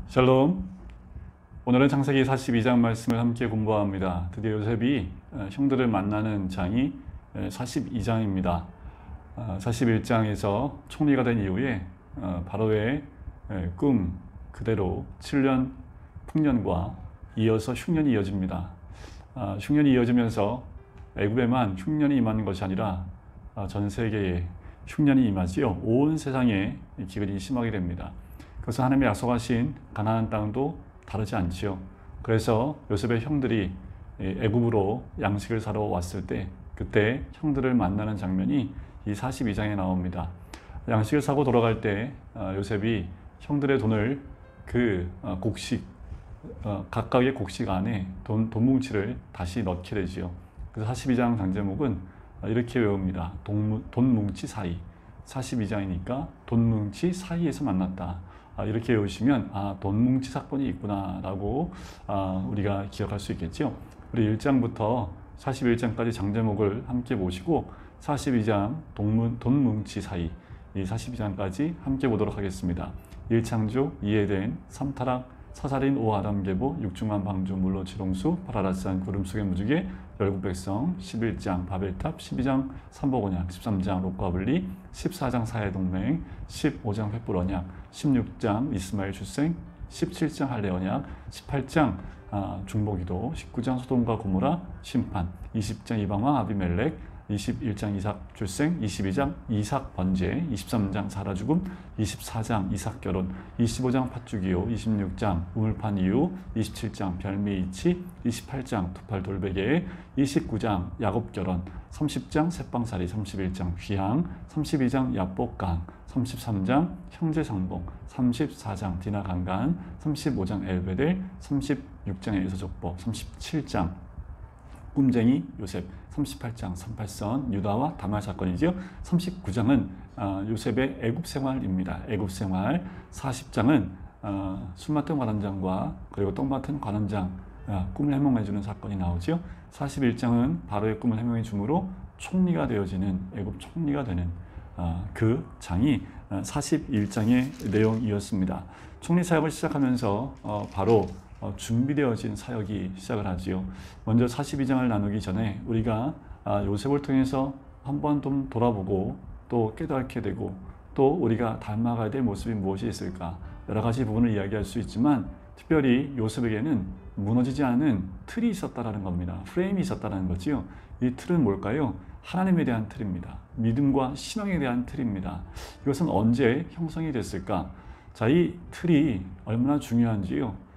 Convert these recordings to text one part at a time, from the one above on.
샬롬. 오늘은 창세기 42장 말씀을 함께 공부합니다. 드디어 요셉이 형들을 만나는 장이 42장입니다. 41장에서 총리가 된 이후에 바로의 꿈 그대로 7년 풍년과 이어서 흉년이 이어집니다. 흉년이 이어지면서 애굽에만 흉년이 임하는 것이 아니라 전 세계에 흉년이 임하지요. 온 세상에 기근이 심하게 됩니다. 그래서 하나님이 약속하신 가나안 땅도 다르지 않지요. 그래서 요셉의 형들이 애굽으로 양식을 사러 왔을 때 그때 형들을 만나는 장면이 이 42장에 나옵니다. 양식을 사고 돌아갈 때 요셉이 형들의 돈을 그 곡식 각각의 곡식 안에 돈 뭉치를 다시 넣게 되지요. 그래서 42장 장제목은 이렇게 외웁니다. 돈 뭉치 사이. 42장이니까 돈 뭉치 사이에서 만났다. 이렇게 외우시면 돈 뭉치 사건이 있구나 라고 우리가 기억할 수 있겠죠. 우리 1장부터 41장까지 장제목을 함께 보시고 42장 돈 뭉치 사이 이 42장까지 함께 보도록 하겠습니다. 1창조, 이에덴, 3타락, 사살인, 오아담 계보, 육중한 방주, 물로 지롱수, 파라라스한 구름 속의 무지개, 열국백성, 11장 바벨탑, 12장 삼복언약, 13장 롯과 분리, 14장 사해동맹, 15장 횃불 언약, 16장 이스마엘 출생, 17장 할례 언약, 18장 중보기도, 19장 소돔과 고모라 심판, 20장 이방왕 아비멜렉, 21장 이삭 출생, 22장 이삭 번제, 23장 사라 죽음, 24장 이삭 결혼, 25장 팥죽이요, 26장 우물판 이유, 27장 별미 이치, 28장 두팔 돌베개, 29장 야곱 결혼, 30장 새빵살이, 31장 귀향, 32장 야복강, 33장 형제 상봉, 34장 디나 강간, 35장 엘베델, 36장 에서족보, 37장 꿈쟁이 요셉, 38장 38선 유다와 다말 사건이죠. 39장은 요셉의 애굽 생활입니다. 애굽 생활. 40장은 술 맡은 관원장과 그리고 똥 맡은 관원장 꿈을 해몽해 주는 사건이 나오죠. 41장은 바로의 꿈을 해몽해 주므로 총리가 되어지는 애굽 총리가 되는 그 장이 41장의 내용이었습니다. 총리 사역을 시작하면서 바로 준비되어진 사역이 시작을 하지요. 먼저 42장을 나누기 전에 우리가 요셉을 통해서 한번 좀 돌아보고 또 깨닫게 되고 또 우리가 닮아가야 될 모습이 무엇이 있을까 여러 가지 부분을 이야기할 수 있지만 특별히 요셉에게는 무너지지 않은 틀이 있었다라는 겁니다. 프레임이 있었다는 거지요. 이 틀은 뭘까요? 하나님에 대한 틀입니다. 믿음과 신앙에 대한 틀입니다. 이것은 언제 형성이 됐을까? 자, 이 틀이 얼마나 중요한지요.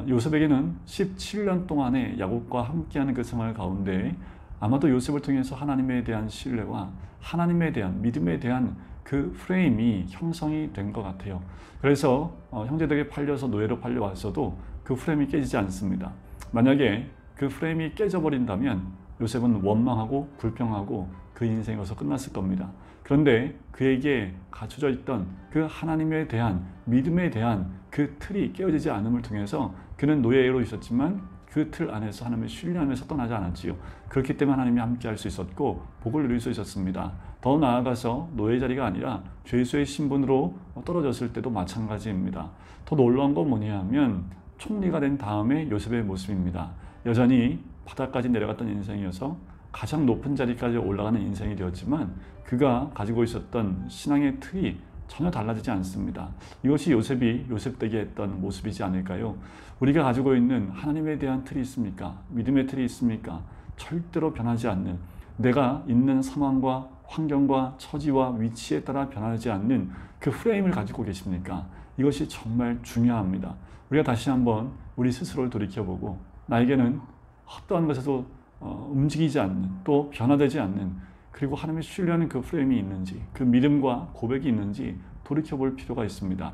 요셉에게는 17년 동안의 야곱과 함께하는 그 생활 가운데 아마도 요셉을 통해서 하나님에 대한 신뢰와 하나님에 대한 믿음에 대한 그 프레임이 형성이 된 것 같아요. 그래서 형제들에게 팔려서 노예로 팔려왔어도 그 프레임이 깨지지 않습니다. 만약에 그 프레임이 깨져버린다면 요셉은 원망하고 불평하고 그 인생에서 끝났을 겁니다. 그런데 그에게 갖춰져 있던 그 하나님에 대한 믿음에 대한 그 틀이 깨어지지 않음을 통해서 그는 노예로 있었지만 그 틀 안에서 하나님의 신뢰하면서 떠나지 않았지요. 그렇기 때문에 하나님이 함께 할 수 있었고 복을 누릴 수 있었습니다. 더 나아가서 노예 자리가 아니라 죄수의 신분으로 떨어졌을 때도 마찬가지입니다. 더 놀라운 건 뭐냐면 총리가 된 다음에 요셉의 모습입니다. 여전히 바닥까지 내려갔던 인생이어서 가장 높은 자리까지 올라가는 인생이 되었지만 그가 가지고 있었던 신앙의 틀이 전혀 달라지지 않습니다. 이것이 요셉이 요셉되게 했던 모습이지 않을까요? 우리가 가지고 있는 하나님에 대한 틀이 있습니까? 믿음의 틀이 있습니까? 절대로 변하지 않는, 내가 있는 상황과 환경과 처지와 위치에 따라 변하지 않는 그 프레임을 가지고 계십니까? 이것이 정말 중요합니다. 우리가 다시 한번 우리 스스로를 돌이켜보고 나에게는 어떠한 것에도 움직이지 않는, 또 변화되지 않는, 그리고 하나님을 신뢰하는 그 프레임이 있는지, 그 믿음과 고백이 있는지 돌이켜볼 필요가 있습니다.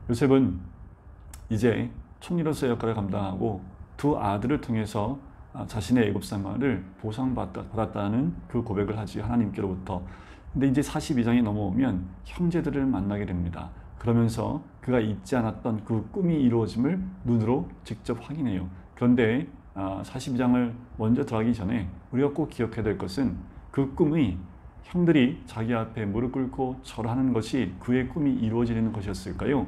요셉은 이제 총리로서의 역할을 감당하고 두 아들을 통해서 자신의 애굽 생활을 보상받았다는 그 고백을 하지, 하나님께로부터. 근데 이제 42장이 넘어오면 형제들을 만나게 됩니다. 그러면서 그가 잊지 않았던 그 꿈이 이루어짐을 눈으로 직접 확인해요. 그런데 42장을 먼저 들어가기 전에 우리가 꼭 기억해야 될 것은 그 꿈이 형들이 자기 앞에 무릎 꿇고 절하는 것이 그의 꿈이 이루어지는 것이었을까요?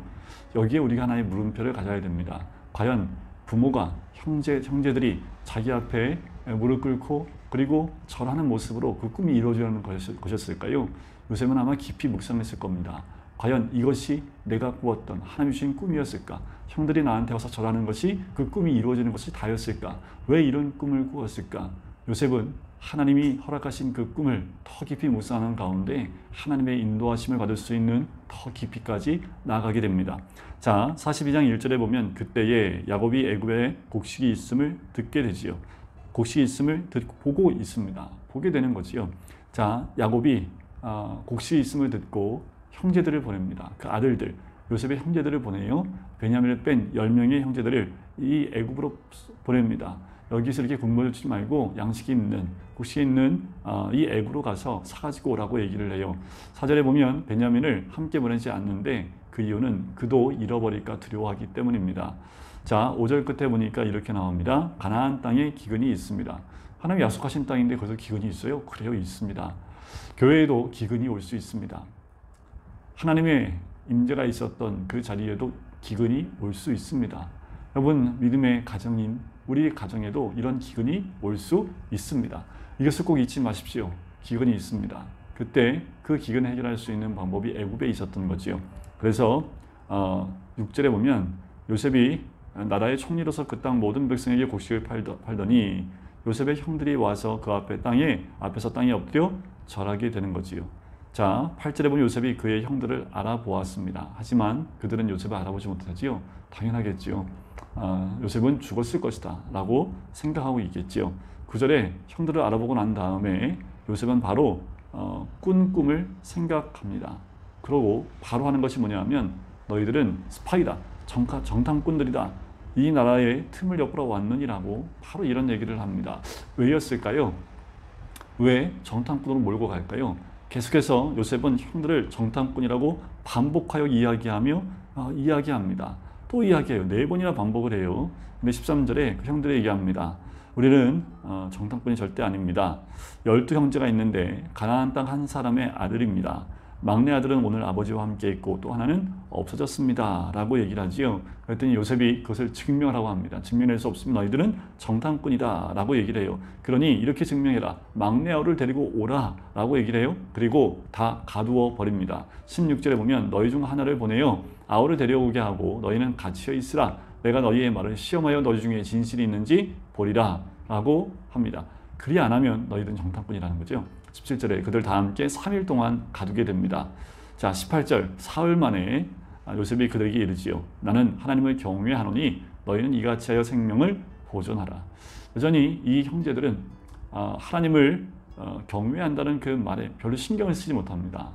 여기에 우리가 하나의 물음표를 가져야 됩니다. 과연 부모가 형제들이 자기 앞에 무릎 꿇고 그리고 절하는 모습으로 그 꿈이 이루어지는 것이었을까요? 요셉은 아마 깊이 묵상했을 겁니다. 과연 이것이 내가 꾸었던 하나님이 주신 꿈이었을까? 형들이 나한테 와서 절하는 것이 그 꿈이 이루어지는 것이 다였을까? 왜 이런 꿈을 꾸었을까? 요셉은 하나님이 허락하신 그 꿈을 더 깊이 묵상하는 가운데 하나님의 인도하심을 받을 수 있는 더 깊이까지 나아가게 됩니다. 자, 42장 1절에 보면 그때에 야곱이 애굽에 곡식이 있음을 듣게 되지요. 곡식이 있음을 보고 있습니다. 보게 되는 거지요. 자, 야곱이 곡식이 있음을 듣고 형제들을 보냅니다. 그 아들들, 요셉의 형제들을 보내요. 베냐민을 뺀 10명의 형제들을 이 애굽으로 보냅니다. 여기서 이렇게 군번을 치지 말고 양식이 있는, 곡식이 있는 이 애굽으로 가서 사가지고 오라고 얘기를 해요. 4절에 보면 베냐민을 함께 보내지 않는데 그 이유는 그도 잃어버릴까 두려워하기 때문입니다. 자, 5절 끝에 보니까 이렇게 나옵니다. 가나안 땅에 기근이 있습니다. 하나님 약속하신 땅인데 거기서 기근이 있어요? 그래요, 있습니다. 교회에도 기근이 올 수 있습니다. 하나님의 임재가 있었던 그 자리에도 기근이 올 수 있습니다. 여러분, 믿음의 가정인 우리 가정에도 이런 기근이 올 수 있습니다. 이것을 꼭 잊지 마십시오. 기근이 있습니다. 그때 그 기근을 해결할 수 있는 방법이 애굽에 있었던 거지요. 그래서 6절에 보면 요셉이 나라의 총리로서 그 땅 모든 백성에게 곡식을 팔더니 요셉의 형들이 와서 그 앞에서 땅에 엎드려 절하게 되는 거지요. 자, 8절에 보면 요셉이 그의 형들을 알아보았습니다. 하지만 그들은 요셉을 알아보지 못하지요. 당연하겠지요. 요셉은 죽었을 것이다 라고 생각하고 있겠지요. 9절에 형들을 알아보고 난 다음에 요셉은 바로 꾼 꿈을 생각합니다. 그러고 바로 하는 것이 뭐냐면 너희들은 스파이다, 정탐꾼들이다, 이 나라의 틈을 엿보러 왔느니라고 바로 이런 얘기를 합니다. 왜였을까요? 왜 정탐꾼으로 몰고 갈까요? 계속해서 요셉은 형들을 정탐꾼이라고 반복하여 이야기합니다. 또 이야기해요. 4번이나 반복을 해요. 근데 13절에 그 형들이 얘기합니다. 우리는 정탐꾼이 절대 아닙니다. 12형제가 있는데 가나안 땅 한 사람의 아들입니다. 막내 아들은 오늘 아버지와 함께 있고 또 하나는 없어졌습니다 라고 얘기를 하지요. 그랬더니 요셉이 그것을 증명하라고 합니다. 증명할 수 없으면 너희들은 정탐꾼이다 라고 얘기를 해요. 그러니 이렇게 증명해라. 막내 아우를 데리고 오라 라고 얘기를 해요. 그리고 다 가두어 버립니다. 16절에 보면 너희 중 하나를 보내요. 아우를 데려오게 하고 너희는 갇혀 있으라. 내가 너희의 말을 시험하여 너희 중에 진실이 있는지 보리라 라고 합니다. 그리 안 하면 너희들은 정탐꾼이라는 거죠. 17절에 그들 다 함께 3일 동안 가두게 됩니다. 자, 18절 사흘 만에 요셉이 그들에게 이르지요. 나는 하나님을 경외하노니 너희는 이같이 하여 생명을 보존하라. 여전히 이 형제들은 하나님을 경외한다는 그 말에 별로 신경을 쓰지 못합니다.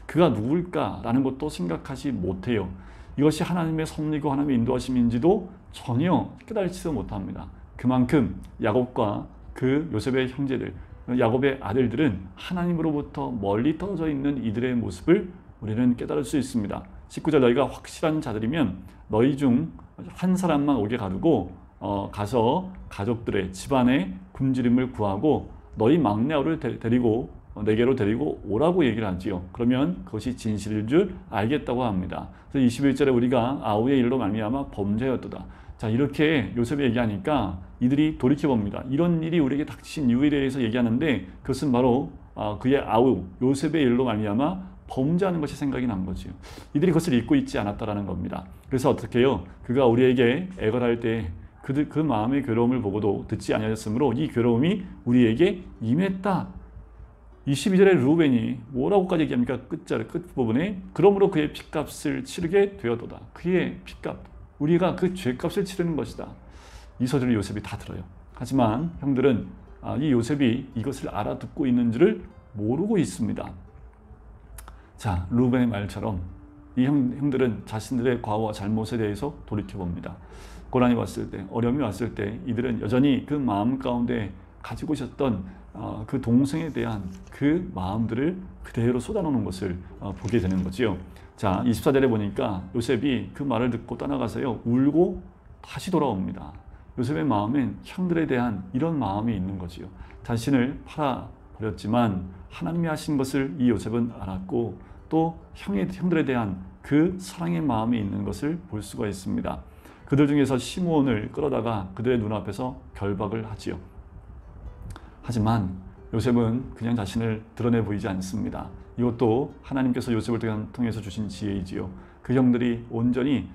그가 누굴까라는 것도 생각하지 못해요. 이것이 하나님의 섭리고 하나님의 인도하심인지도 전혀 깨달지도 못합니다. 그만큼 야곱과 그 요셉의 형제들, 야곱의 아들들은 하나님으로부터 멀리 떨어져 있는 이들의 모습을 우리는 깨달을 수 있습니다. 19절 너희가 확실한 자들이면 너희 중 한 사람만 오게 가두고 가서 가족들의 집안의 굶주림을 구하고 너희 막내 아우를 데리고 내게로 데리고 오라고 얘기를 하지요. 그러면 그것이 진실일 줄 알겠다고 합니다. 그래서 21절에 우리가 아우의 일로 말미암아 범죄였도다. 자, 이렇게 요셉이 얘기하니까 이들이 돌이켜봅니다. 이런 일이 우리에게 닥친 이유에 대해서 얘기하는데 그것은 바로 그의 아우 요셉의 일로 말미암아 범죄하는 것이 생각이 난 거죠. 이들이 그것을 잊고 있지 않았다라는 겁니다. 그래서 어떻게 해요? 그가 우리에게 애걸할 때 그 마음의 괴로움을 보고도 듣지 아니하였으므로 이 괴로움이 우리에게 임했다. 22절에 르우벤이 뭐라고까지 얘기합니까? 끝부분에 그러므로 그의 핏값을 치르게 되었도다. 그의 핏값, 우리가 그 죄값을 치르는 것이다. 이 소리를 요셉이 다 들어요. 하지만 형들은 이 요셉이 이것을 알아듣고 있는 줄을 모르고 있습니다. 자, 르우벤의 말처럼 이 형들은 자신들의 과오와 잘못에 대해서 돌이켜봅니다. 고난이 왔을 때, 어려움이 왔을 때 이들은 여전히 그 마음 가운데 가지고 있었던 그 동생에 대한 그 마음들을 그대로 쏟아놓는 것을 보게 되는 거지요. 자, 24절에 보니까 요셉이 그 말을 듣고 떠나가서요 울고 다시 돌아옵니다. 요셉의 마음엔 형들에 대한 이런 마음이 있는 거지요. 자신을 팔아 버렸지만 하나님이 하신 것을 이 요셉은 알았고 또 형들에 대한 그 사랑의 마음이 있는 것을 볼 수가 있습니다. 그들 중에서 시므온을 끌어다가 그들의 눈앞에서 결박을 하지요. 하지만 요셉은 그냥 자신을 드러내 보이지 않습니다. 이것도 하나님께서 요셉을 통해서 주신 지혜이지요. 그 형들이 온전히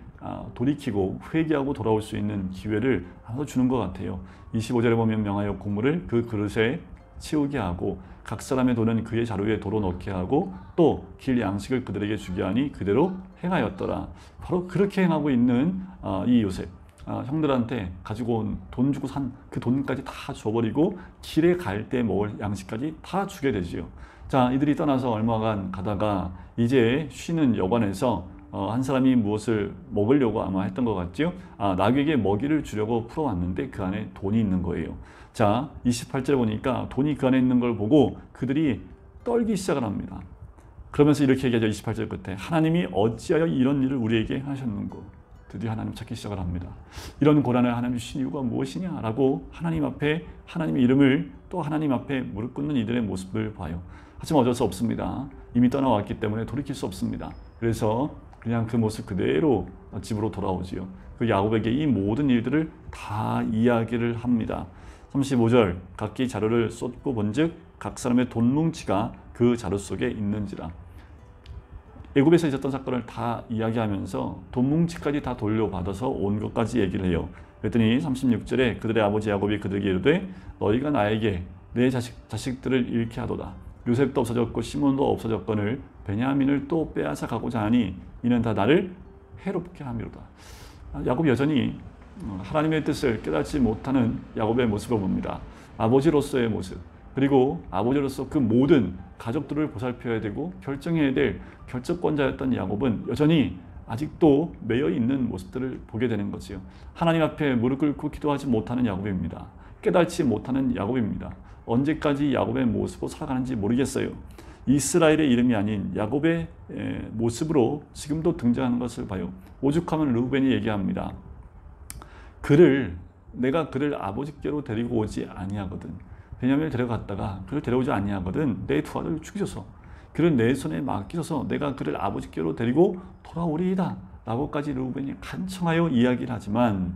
돌이키고 회개하고 돌아올 수 있는 기회를 하나 주는 것 같아요. 25절에 보면 명하여 곡물을 그 그릇에 채우게 하고 각 사람의 돈은 그의 자루에 도로 넣게 하고 또 길 양식을 그들에게 주게 하니 그대로 행하였더라. 바로 그렇게 행하고 있는 이 요셉, 형들한테 가지고 온 돈 주고 산 그 돈까지 다 줘버리고 길에 갈 때 먹을 양식까지 다 주게 되지요. 자, 이들이 떠나서 얼마간 가다가 이제 쉬는 여관에서 한 사람이 무엇을 먹으려고 아마 했던 것 같죠. 나귀에게 먹이를 주려고 풀어왔는데 그 안에 돈이 있는 거예요. 자, 28절에 보니까 돈이 그 안에 있는 걸 보고 그들이 떨기 시작을 합니다. 그러면서 이렇게 얘기하죠. 28절 끝에 하나님이 어찌하여 이런 일을 우리에게 하셨는고. 드디어 하나님 찾기 시작을 합니다. 이런 고난을 하나님 주신 이유가 무엇이냐 라고 하나님 앞에 하나님의 이름을 또 하나님 앞에 무릎 꿇는 이들의 모습을 봐요. 하지만 어쩔 수 없습니다. 이미 떠나왔기 때문에 돌이킬 수 없습니다. 그래서 그냥 그 모습 그대로 집으로 돌아오지요. 그 야곱에게 이 모든 일들을 다 이야기를 합니다. 35절 각기 자루를 쏟고 본즉 각 사람의 돈 뭉치가 그 자루 속에 있는지라. 애굽에서 있었던 사건을 다 이야기하면서 돈 뭉치까지 다 돌려받아서 온 것까지 얘기를 해요. 그랬더니 36절에 그들의 아버지 야곱이 그들에게 이르되 너희가 나에게 내 자식들을 잃게 하도다. 요셉도 없어졌고 시몬도 없어졌거늘 베냐민을 또 빼앗아 가고자 하니 이는 다 나를 해롭게 함이로다. 야곱이 여전히 하나님의 뜻을 깨닫지 못하는 야곱의 모습을 봅니다. 아버지로서의 모습, 그리고 아버지로서 그 모든 가족들을 보살펴야 되고 결정해야 될 결정권자였던 야곱은 여전히 아직도 매여 있는 모습들을 보게 되는 거지요. 하나님 앞에 무릎 꿇고 기도하지 못하는 야곱입니다. 깨닫지 못하는 야곱입니다. 언제까지 야곱의 모습으로 살아가는지 모르겠어요. 이스라엘의 이름이 아닌 야곱의 모습으로 지금도 등장하는 것을 봐요. 오죽하면 르우벤이 얘기합니다. 내가 그를 아버지께로 데리고 오지 아니하거든. 베냐민을 데려갔다가 그를 데려오지 아니하거든. 내 두 아들을 죽이소서. 그를 내 손에 맡기소서. 내가 그를 아버지께로 데리고 돌아오리이다. 라고까지 르우벤이 간청하여 이야기를 하지만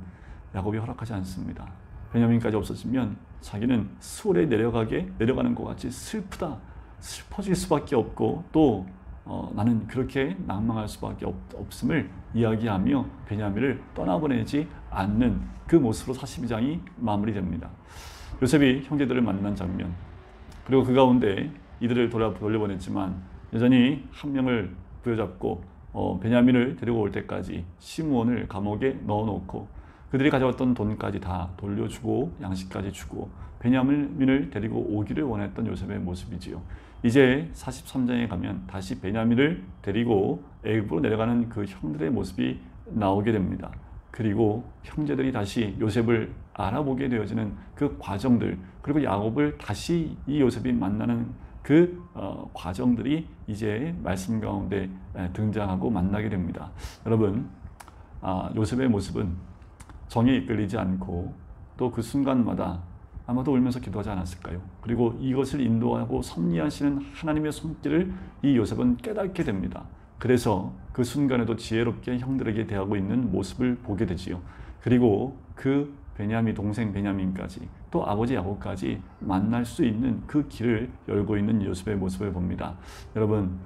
야곱이 허락하지 않습니다. 베냐민까지 없어지면 자기는 수월에 내려가는 것 같이 슬퍼질 수밖에 없고 또 나는 그렇게 낭망할 수밖에 없음을 이야기하며 베냐민을 떠나보내지 않는 그 모습으로 42장이 마무리됩니다. 요셉이 형제들을 만난 장면, 그리고 그 가운데 이들을 돌려보냈지만 여전히 한 명을 부여잡고 베냐민을 데리고 올 때까지 시므온을 감옥에 넣어놓고 그들이 가져왔던 돈까지 다 돌려주고 양식까지 주고 베냐민을 데리고 오기를 원했던 요셉의 모습이지요. 이제 43장에 가면 다시 베냐민을 데리고 애굽으로 내려가는 그 형들의 모습이 나오게 됩니다. 그리고 형제들이 다시 요셉을 알아보게 되어지는 그 과정들, 그리고 야곱을 다시 이 요셉이 만나는 그 과정들이 이제 말씀 가운데 등장하고 만나게 됩니다. 여러분, 요셉의 모습은 정에 이끌리지 않고 또 그 순간마다 아마도 울면서 기도하지 않았을까요? 그리고 이것을 인도하고 섭리하시는 하나님의 손길을 이 요셉은 깨닫게 됩니다. 그래서 그 순간에도 지혜롭게 형들에게 대하고 있는 모습을 보게 되지요. 그리고 그 동생 베냐민까지 또 아버지 야곱까지 만날 수 있는 그 길을 열고 있는 요셉의 모습을 봅니다. 여러분,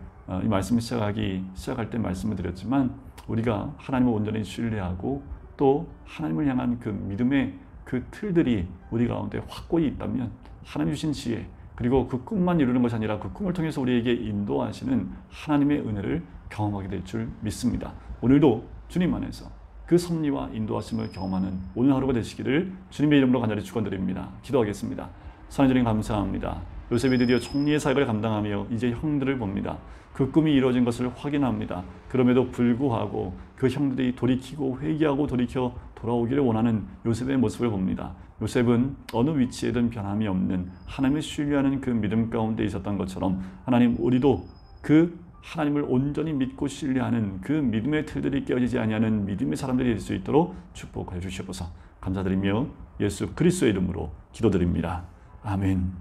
이 말씀을 시작할 때 말씀을 드렸지만 우리가 하나님을 온전히 신뢰하고 또 하나님을 향한 그 믿음의 그 틀들이 우리 가운데 확고히 있다면 하나님 주신 지혜, 그리고 그 꿈만 이루는 것이 아니라 그 꿈을 통해서 우리에게 인도하시는 하나님의 은혜를 경험하게 될 줄 믿습니다. 오늘도 주님 안에서 그 섭리와 인도하심을 경험하는 오늘 하루가 되시기를 주님의 이름으로 간절히 축원드립니다. 기도하겠습니다. 하나님 감사합니다. 요셉이 드디어 총리의 사역을 감당하며 이제 형들을 봅니다. 그 꿈이 이루어진 것을 확인합니다. 그럼에도 불구하고 그 형들이 돌이키고 회개하고 돌이켜 돌아오기를 원하는 요셉의 모습을 봅니다. 요셉은 어느 위치에든 변함이 없는 하나님을 신뢰하는 그 믿음 가운데 있었던 것처럼 하나님, 우리도 그 하나님을 온전히 믿고 신뢰하는 그 믿음의 틀들이 깨어지지 아니하는 믿음의 사람들이 될 수 있도록 축복해 주시옵소서. 감사드리며 예수 그리스도의 이름으로 기도드립니다. 아멘.